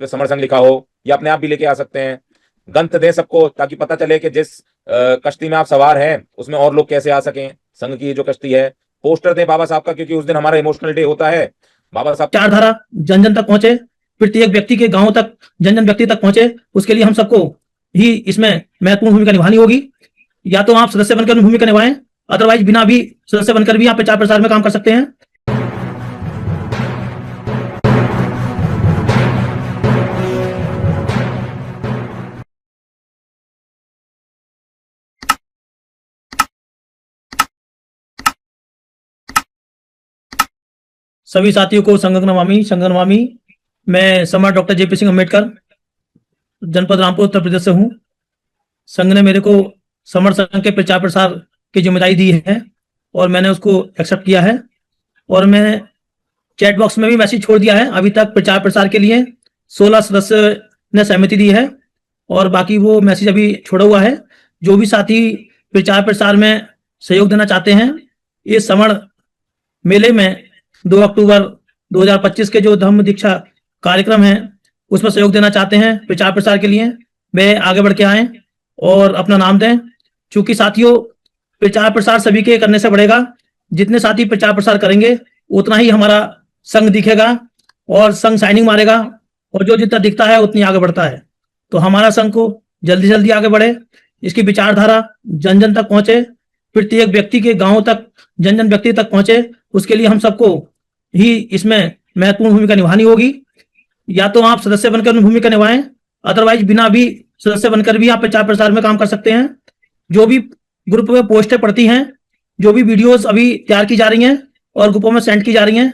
पे समर संघ लिखा हो, या अपने आप भी लेके आ सकते हैं। ग्रंथ दें सबको ताकि पता चले कि जिस कश्ती में आप सवार हैं उसमें और लोग कैसे आ सकें, संघ की जो कश्ती है। पोस्टर दें बाबा साहब का, क्योंकि उस दिन हमारा इमोशनल डे होता है। बाबा साहब विचारधारा जन जन तक पहुंचे, प्रत्येक व्यक्ति के गांव तक, जन जन व्यक्ति तक पहुंचे, उसके लिए हम सबको ही इसमें महत्वपूर्ण भूमिका निभानी होगी। या तो आप सदस्य बनकर भूमिका निभाएं, अदरवाइज बिना भी सदस्य बनकर भी आप प्रचार प्रसार में काम कर सकते हैं। सभी साथियों को संगनवामी। मैं सम्राट डॉक्टर जेपी सिंह अम्बेडकर, जनपद रामपुर, उत्तर प्रदेश से हूँ। संघ ने मेरे को समर संघ के प्रचार प्रसार की जिम्मेदारी दी है और मैंने उसको एक्सेप्ट किया है। और मैं चैट बॉक्स में भी मैसेज छोड़ दिया है। अभी तक प्रचार प्रसार के लिए 16 सदस्य ने सहमति दी है और बाकी वो मैसेज अभी छोड़ा हुआ है। जो भी साथी प्रचार प्रसार में सहयोग देना चाहते हैं, इस समर मेले में 2 अक्टूबर 2025 के जो धम्म दीक्षा कार्यक्रम है उसमें सहयोग देना चाहते हैं प्रचार प्रसार के लिए, वे आगे बढ़ के आए और अपना नाम दें। चूंकि साथियों, प्रचार प्रसार सभी के करने से बढ़ेगा। जितने साथी प्रचार प्रसार करेंगे उतना ही हमारा संघ दिखेगा और संघ साइनिंग मारेगा, और जो जितना दिखता है उतनी आगे बढ़ता है। तो हमारा संघ को जल्दी जल्दी आगे बढ़े, इसकी विचारधारा जन जन तक पहुंचे, प्रत्येक व्यक्ति के गांव तक, जन जन व्यक्ति तक पहुंचे, उसके लिए हम सबको ही इसमें महत्वपूर्ण भूमिका निभानी होगी। या तो आप सदस्य बनकर भूमिका निभाएं, अदरवाइज बिना भी सदस्य बनकर भी आप प्रचार प्रसार में काम कर सकते हैं। जो भी ग्रुप में पोस्टें पड़ती हैं, जो भी वीडियोस अभी तैयार की जा रही हैं और ग्रुपों में सेंड की जा रही हैं,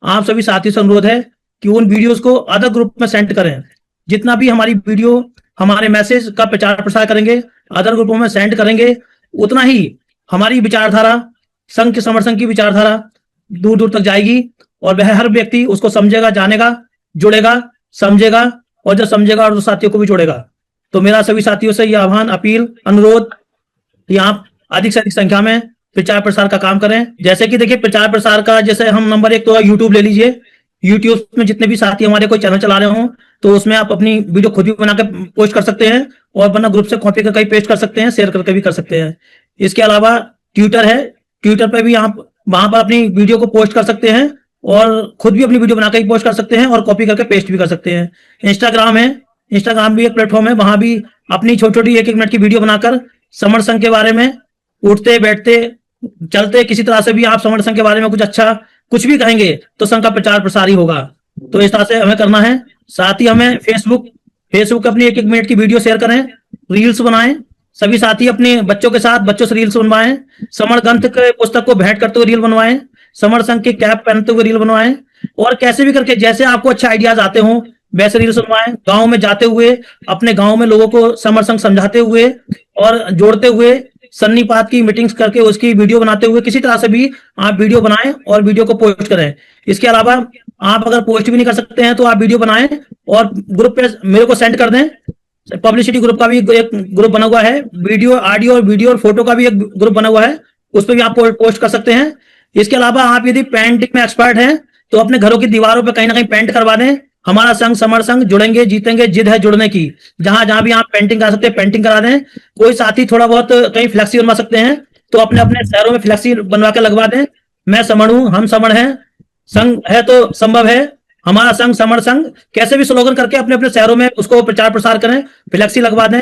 आप सभी साथियों से अनुरोध है कि उन वीडियोस को अदर ग्रुप में सेंड करें। जितना भी हमारी वीडियो, हमारे मैसेज का प्रचार प्रसार करेंगे, अदर ग्रुपों में सेंड करेंगे, उतना ही हमारी विचारधारा, संघ के समर संघ की विचारधारा दूर दूर तक जाएगी और वह हर व्यक्ति उसको समझेगा, जानेगा, जुड़ेगा, समझेगा, और जब समझेगा और साथियों को भी जोड़ेगा। तो मेरा सभी साथियों से यह आह्वान, अपील, अनुरोध कि आप अधिक से अधिक संख्या में प्रचार प्रसार का काम करें। जैसे कि देखिए, प्रचार प्रसार का जैसे हम नंबर 1 तो यूट्यूब ले लीजिए। यूट्यूब में जितने भी साथी हमारे कोई चैनल चला रहे हो तो उसमें आप अपनी वीडियो खुद भी बनाकर पोस्ट कर सकते हैं और वरना ग्रुप से कॉपी करके पेस्ट कर सकते हैं, शेयर करके भी कर सकते हैं। इसके अलावा ट्विटर है, ट्विटर पर भी आप वहां पर अपनी वीडियो को पोस्ट कर सकते हैं और खुद भी अपनी वीडियो बनाकर ही पोस्ट कर सकते हैं और कॉपी करके पेस्ट भी कर सकते हैं। इंस्टाग्राम है, इंस्टाग्राम भी एक प्लेटफॉर्म है, वहां भी अपनी छोटी छोटी 1-1 मिनट की वीडियो बनाकर समर संघ के बारे में, उठते बैठते चलते किसी तरह से भी आप समर संघ के बारे में कुछ अच्छा कुछ भी कहेंगे तो संघ का प्रचार प्रसार ही होगा। तो इस तरह से हमें करना है। साथ ही हमें फेसबुक अपनी 1-1 मिनट की वीडियो शेयर करें, रील्स बनाएं। सभी साथी अपने बच्चों के साथ बच्चों से रील्स बनवाएं, समर ग्रंथ के पुस्तक को भेंट करते हुए रील बनवाएं, समर संघ के कैप पहनते हुए रील बनवाएं, और कैसे भी करके जैसे आपको अच्छे आइडियाज आते हों वैसे रील्स बनवाएं। गांव में जाते हुए अपने गांव में लोगों को समर संघ समझाते हुए और जोड़ते हुए, सन्नीपात की मीटिंग्स करके उसकी वीडियो बनाते हुए, किसी तरह से भी आप वीडियो बनाएं और वीडियो को पोस्ट करें। इसके अलावा आप अगर पोस्ट भी नहीं कर सकते हैं तो आप वीडियो बनाएं और ग्रुप पे मेरे को सेंड कर दें। पब्लिसिटी ग्रुप का भी एक ग्रुप बना हुआ है, वीडियो और फोटो का भी एक ग्रुप बना हुआ है, उस पर भी आप पोस्ट कर सकते हैं। इसके अलावा आप यदि पेंटिंग में एक्सपर्ट हैं तो अपने घरों की दीवारों पर कहीं ना कहीं पेंट करवा दें। हमारा संघ समर संघ, जुड़ेंगे जीतेंगे, जिद है जुड़ने की। जहां जहां भी आप पेंटिंग करा सकते हैं पेंटिंग करा दें। कोई साथी थोड़ा बहुत कहीं फ्लेक्सी बनवा सकते हैं तो अपने अपने शहरों में फ्लेक्सी बनवा के लगवा दें। मैं समर हूं, हम समर हैं, संघ है तो संभव है, हमारा संघ समर संघ, कैसे भी स्लोगन करके अपने अपने शहरों में उसको प्रचार प्रसार करें, फ्लेक्सी लगवा दें,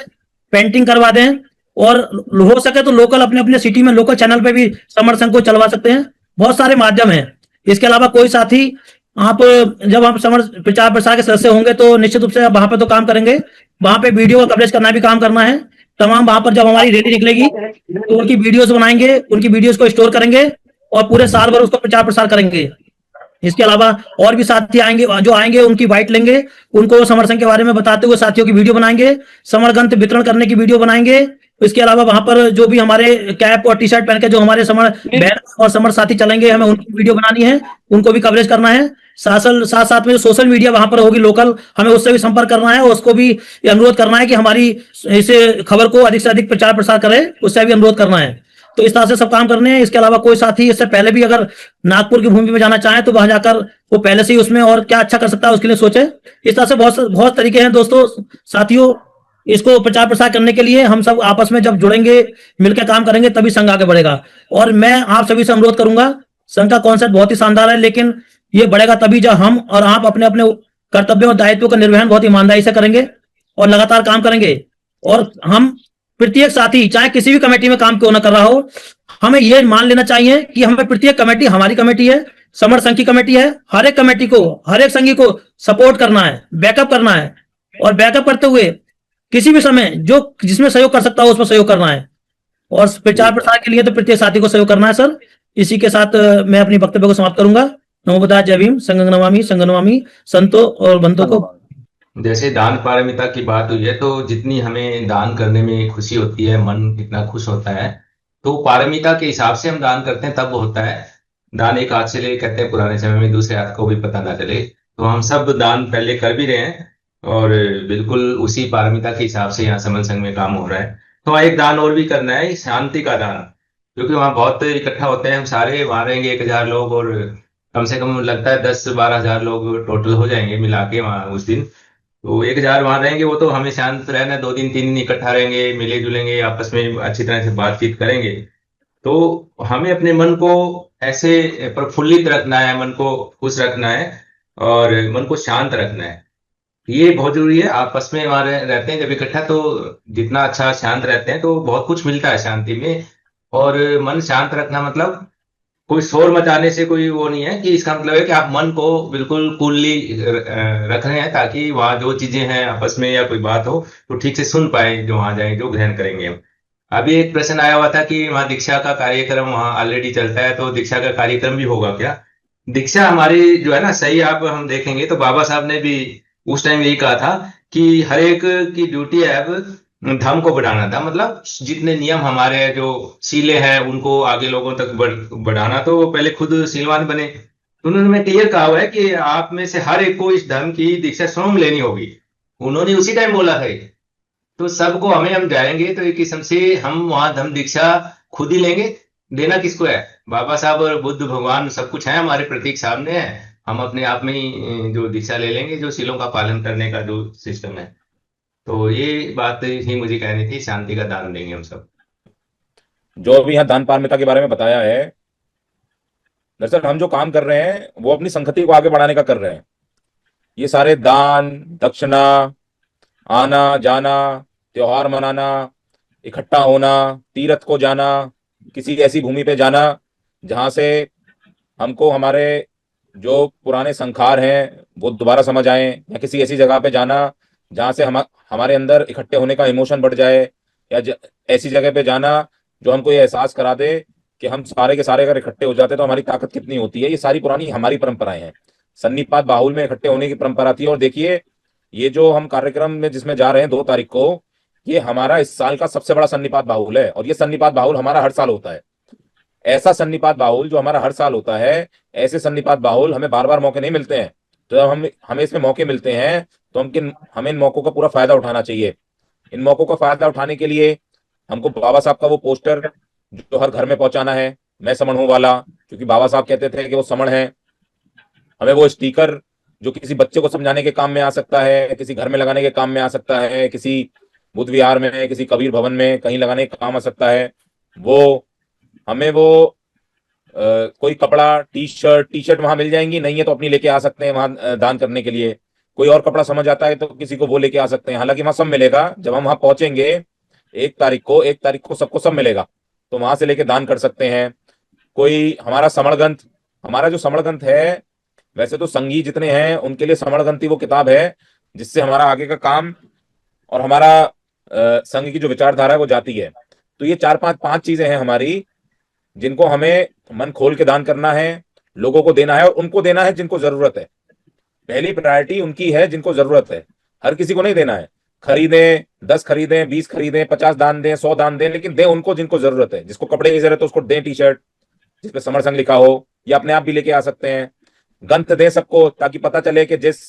पेंटिंग करवा दें, और हो सके तो लोकल अपने अपने सिटी में लोकल चैनल पे भी समर संघ को चलवा सकते हैं। बहुत सारे माध्यम हैं। इसके अलावा कोई साथी आप जब आप समर प्रचार प्रसार के सदस्य होंगे तो निश्चित रूप से वहां पे तो काम करेंगे, वहां पे वीडियो का कवरेज करना भी काम करना है। तमाम वहां पर जब हमारी रैली निकलेगी तो उनकी वीडियोस बनाएंगे, उनकी वीडियोस को स्टोर करेंगे और पूरे साल भर उसको प्रचार प्रसार करेंगे। इसके अलावा और भी साथी आएंगे, जो आएंगे उनकी बाइट लेंगे, उनको समर संघ के बारे में बताते हुए साथियों की वीडियो बनाएंगे, समर ग्रंथ वितरण करने की वीडियो बनाएंगे। इसके अलावा वहां पर जो भी हमारे कैप और टी शर्ट पहन के जो हमारे समर बहन और समर साथी चलेंगे, हमें उनकी वीडियो बनानी है, उनको भी कवरेज करना है। साथ साथ में जो सोशल मीडिया वहां पर होगी लोकल, हमें उससे भी संपर्क करना है और उसको भी अनुरोध करना है कि हमारी इसे खबर को अधिक से अधिक प्रचार प्रसार करें, उससे भी अनुरोध करना है। तो इस तरह से सब काम करने हैं। इसके अलावा कोई साथी इससे पहले भी अगर नागपुर की भूमि में जाना चाहे तो वहां जाकर वो पहले से ही उसमें और क्या अच्छा कर सकता है उसके लिए सोचे। इस तरह से बहुत बहुत तरीके हैं दोस्तों, साथियों। इसको प्रचार प्रसार करने के लिए हम सब आपस में जब जुड़ेंगे, मिलकर काम करेंगे, तभी संघ आगे बढ़ेगा। और मैं आप सभी से अनुरोध करूंगा, संघ का कॉन्सेप्ट बहुत ही शानदार है, लेकिन ये बढ़ेगा तभी जब हम और आप अपने अपने कर्तव्यों और दायित्वों का निर्वहन बहुत ईमानदारी से करेंगे और लगातार काम करेंगे। और हम प्रत्येक साथी चाहे किसी भी कमेटी में काम क्यों ना कर रहा हो, हमें यह मान लेना चाहिए कि हमें प्रत्येक कमेटी हमारी कमेटी है, समर संघ की कमेटी है। हर एक कमेटी को, हर एक संघी को सपोर्ट करना है, बैकअप करना है, और बैकअप करते हुए किसी भी समय जो जिसमें सहयोग कर सकता हो उसमें सहयोग करना है। और प्रचार प्रसार के लिए तो प्रत्येक साथी को सहयोग करना है सर। इसी के साथ मैं अपनी वक्तव्य को समाप्त करूंगा। नमो बुद्धाय, जय भीम, संघ नमामि संतो और बंधु को। जैसे दान पारमिता की बात हुई है, तो जितनी हमें दान करने में खुशी होती है, मन इतना खुश होता है, तो पारमिता के हिसाब से हम दान करते हैं तब होता है। दान एक हाथ से ले कहते हैं पुराने समय में, दूसरे हाथ को भी पता ना चले। तो हम सब दान पहले कर भी रहे हैं और बिल्कुल उसी पारमिता के हिसाब से यहाँ समन संघ में काम हो रहा है। तो वहाँ एक दान और भी करना है, शांति का दान, क्योंकि वहाँ बहुत इकट्ठा होते हैं हम सारे। वहां रहेंगे 1,000 लोग और कम से कम लगता है 10-12 हजार लोग टोटल हो जाएंगे मिला के वहाँ उस दिन। तो 1,000 वहां रहेंगे, वो तो हमें शांत रहना है, 2 दिन 3 दिन इकट्ठा रहेंगे, मिले जुलेंगे, आपस में अच्छी तरह से बातचीत करेंगे। तो हमें अपने मन को ऐसे प्रफुल्लित रखना है, मन को खुश रखना है और मन को शांत रखना है। ये बहुत जरूरी है। आपस में हमारे रहते हैं जब इकट्ठा, तो जितना अच्छा शांत रहते हैं तो बहुत कुछ मिलता है शांति में। और मन शांत रखना मतलब कोई शोर मचाने से कोई वो नहीं है, कि इसका मतलब है कि आप मन को बिल्कुल कूलली रख रहे हैं, ताकि वहां जो चीजें हैं आपस में या कोई बात हो तो ठीक से सुन पाए, जो वहां जाए, जो ग्रहण करेंगे हम। अभी एक प्रश्न आया हुआ था कि वहाँ दीक्षा का कार्यक्रम वहाँ ऑलरेडी चलता है, तो दीक्षा का कार्यक्रम भी होगा क्या? दीक्षा हमारी जो है ना, सही आप हम देखेंगे तो बाबा साहब ने भी उस टाइम यही कहा था कि हर एक की ड्यूटी है अब धर्म को बढ़ाना था। मतलब जितने नियम हमारे जो सीले हैं उनको आगे लोगों तक बढ़ाना, तो वो पहले खुद सीलवान बने। तो उन्होंने क्लियर कहा हुआ है कि आप में से हर एक को इस धर्म की दीक्षा स्वयं लेनी होगी। उन्होंने उसी टाइम बोला था ये। तो सबको हम जाएंगे तो एक किस्म से हम वहां धर्म दीक्षा खुद ही लेंगे। देना किसको है? बाबा साहब और बुद्ध भगवान सब कुछ है, हमारे प्रतीक सामने है। हम अपने आप में ही जो दीक्षा ले लेंगे, जो सीलों का पालन करने का जो सिस्टम है। तो ये बात ही मुझे कहनी थी, शांति का दान देंगे हम सब। जो अभी यहाँ दान पारमिता के बारे में बताया है, दरअसल हम जो काम कर रहे हैं वो अपनी संगति को आगे बढ़ाने का कर रहे हैं। ये सारे दान, दक्षिणा, आना जाना, त्योहार मनाना, इकट्ठा होना, तीर्थ को जाना, किसी ऐसी भूमि पे जाना जहां से हमको हमारे जो पुराने संस्कार हैं वो दोबारा समझ आए, या किसी ऐसी जगह पे जाना जहां से हमारे अंदर इकट्ठे होने का इमोशन बढ़ जाए, या ऐसी जगह पे जाना जो हमको ये एहसास करा दे कि हम सारे के सारे अगर इकट्ठे हो जाते तो हमारी ताकत कितनी होती है। ये सारी पुरानी हमारी परंपराएं हैं। सन्निपात बाहुल में इकट्ठे होने की परंपरा थी। और देखिए, ये जो हम कार्यक्रम में जिसमें जा रहे हैं 2 तारीख को, ये हमारा इस साल का सबसे बड़ा सन्निपात बाहुल है। और ये सन्निपात बाहुल हमारा हर साल होता है। ऐसा सन्निपात बाहुल जो हमारा हर साल होता है, ऐसे सन्निपात बाहुल हमें बार बार मौके नहीं मिलते हैं। तो जब हमें इसमें मौके मिलते हैं तो हमें इन मौकों का पूरा फायदा उठाना चाहिए। इन मौकों का फायदा उठाने के लिए हमको बाबा साहब का वो पोस्टर जो हर घर में पहुंचाना है, मैं समण हूं वाला, क्योंकि बाबा साहब कहते थे कि वो समण है। हमें वो स्टिकर जो किसी बच्चे को समझाने के काम में आ सकता है, किसी घर में लगाने के काम में आ सकता है, किसी बुद्ध विहार में, किसी कबीर भवन में कहीं लगाने के काम आ सकता है, वो हमें वो कोई कपड़ा, टी शर्ट वहां मिल जाएंगी, नहीं है तो अपनी लेके आ सकते हैं वहां दान करने के लिए। कोई और कपड़ा समझ आता है तो किसी को वो लेके आ सकते हैं। हालांकि वहां सब मिलेगा। जब हम वहां पहुंचेंगे 1 तारीख को सबको सब मिलेगा, तो वहां से लेके दान कर सकते हैं। कोई हमारा समण ग्रंथ, हमारा जो समण ग्रंथ है, वैसे तो संगी जितने हैं उनके लिए समण ग्रंथ ही वो किताब है जिससे हमारा आगे का काम और हमारा संघ की जो विचारधारा है वो जाती है। तो ये 4-5 चीजें हैं हमारी, जिनको हमें मन खोल के दान करना है, लोगों को देना है, और उनको देना है जिनको जरूरत है। पहली प्रायोरिटी उनकी है जिनको जरूरत है। हर किसी को नहीं देना है। खरीदें, 10 खरीदें, 20 खरीदें, 50 दान दें, 100 दान दें, लेकिन दें उनको जिनको जरूरत है। जिसको कपड़े की जरूरत है उसको दें टी शर्ट जिसपे समर संघ लिखा हो, या अपने आप भी लेके आ सकते हैं। गंत दें सबको, ताकि पता चले कि जिस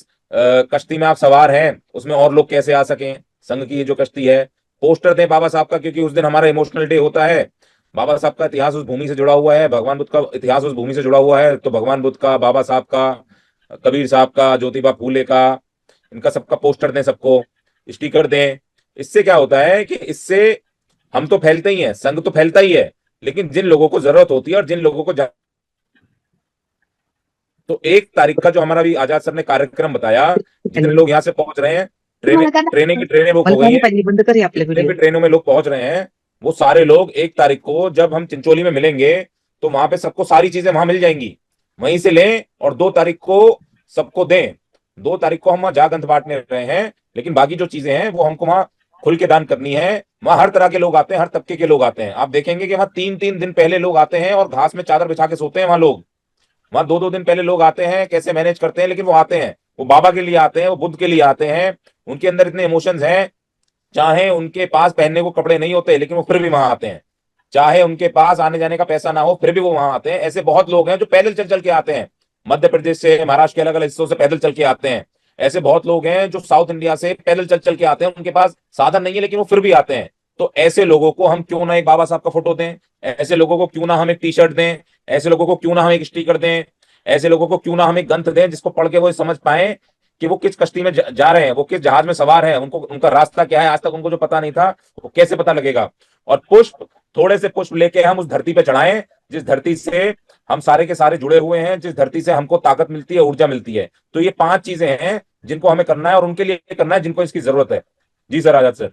कश्ती में आप सवार हैं उसमें और लोग कैसे आ सकें। संघ की ये जो कश्ती है। पोस्टर दें बाबा साहब का, क्योंकि उस दिन हमारा इमोशनल डे होता है। बाबा साहब का इतिहास उस भूमि से जुड़ा हुआ है, भगवान बुद्ध का इतिहास उस भूमि से जुड़ा हुआ है, तो भगवान बुद्ध का, बाबा साहब का, कबीर साहब का, ज्योतिबा फूले का, इनका सबका पोस्टर दें, सबको स्टिकर दें। इससे क्या होता है कि इससे हम तो फैलते ही हैं, संघ तो फैलता ही है, लेकिन जिन लोगों को जरूरत होती है और जिन लोगों को तो 1 तारीख का जो हमारा भी आजाद सर ने कार्यक्रम बताया, जितने लोग यहाँ से पहुंच रहे हैं, ट्रेनें की ट्रेनें बुक हो गई हैं, बंद करिए आपले जितने भी व्हिडिओ ट्रेनों में लोग पहुंच रहे हैं, वो सारे लोग 1 तारीख को जब हम चिंचोली में मिलेंगे तो वहां पे सबको सारी चीजें वहां मिल जाएंगी, वहीं से लें और 2 तारीख को सबको दें। 2 तारीख को हम वहां जागंत बांटने रहे हैं, लेकिन बाकी जो चीजें हैं वो हमको वहां खुल के दान करनी है। वहां हर तरह के लोग आते हैं, हर तबके के लोग आते हैं। आप देखेंगे कि वहां 3-3 दिन पहले लोग आते हैं और घास में चादर बिछा के सोते हैं वहां लोग। वहां 2-2 दिन पहले लोग आते हैं, कैसे मैनेज करते हैं, लेकिन वो आते हैं, वो बाबा के लिए आते हैं, वो बुद्ध के लिए आते हैं। उनके अंदर इतने इमोशंस हैं, चाहे उनके पास पहनने को कपड़े नहीं होते लेकिन वो फिर भी वहां आते हैं, चाहे उनके पास आने जाने का पैसा ना हो फिर भी वो वहां आते हैं। ऐसे बहुत लोग हैं जो पैदल चल चल के आते हैं, मध्य प्रदेश से, महाराष्ट्र के अलग अलग हिस्सों से पैदल चल के आते हैं। ऐसे बहुत लोग हैं जो साउथ इंडिया से पैदल चल चल के आते हैं, उनके पास साधन नहीं है लेकिन वो फिर भी आते हैं। तो ऐसे लोगों को हम क्यों ना एक बाबा साहब का फोटो दें, ऐसे लोगों को क्यों ना हम एक टी शर्ट दें, ऐसे लोगों को क्यों ना हम एक स्टिकर दें, ऐसे लोगों को क्यों ना हम एक ग्रंथ दें जिसको पढ़ के वो समझ पाए कि वो किस कश्ती में जा रहे हैं, वो किस जहाज में सवार हैं, उनको उनका रास्ता क्या है, आज तक उनको जो पता नहीं था वो कैसे पता लगेगा। और पुष्प, थोड़े से पुष्प लेके हम उस धरती पे चढ़ाएं जिस धरती से हम सारे के सारे जुड़े हुए हैं, जिस धरती से हमको ताकत मिलती है, ऊर्जा मिलती है। तो ये 5 चीजें हैं जिनको हमें करना है और उनके लिए करना है जिनको इसकी जरूरत है। जी सर, आजाद सर।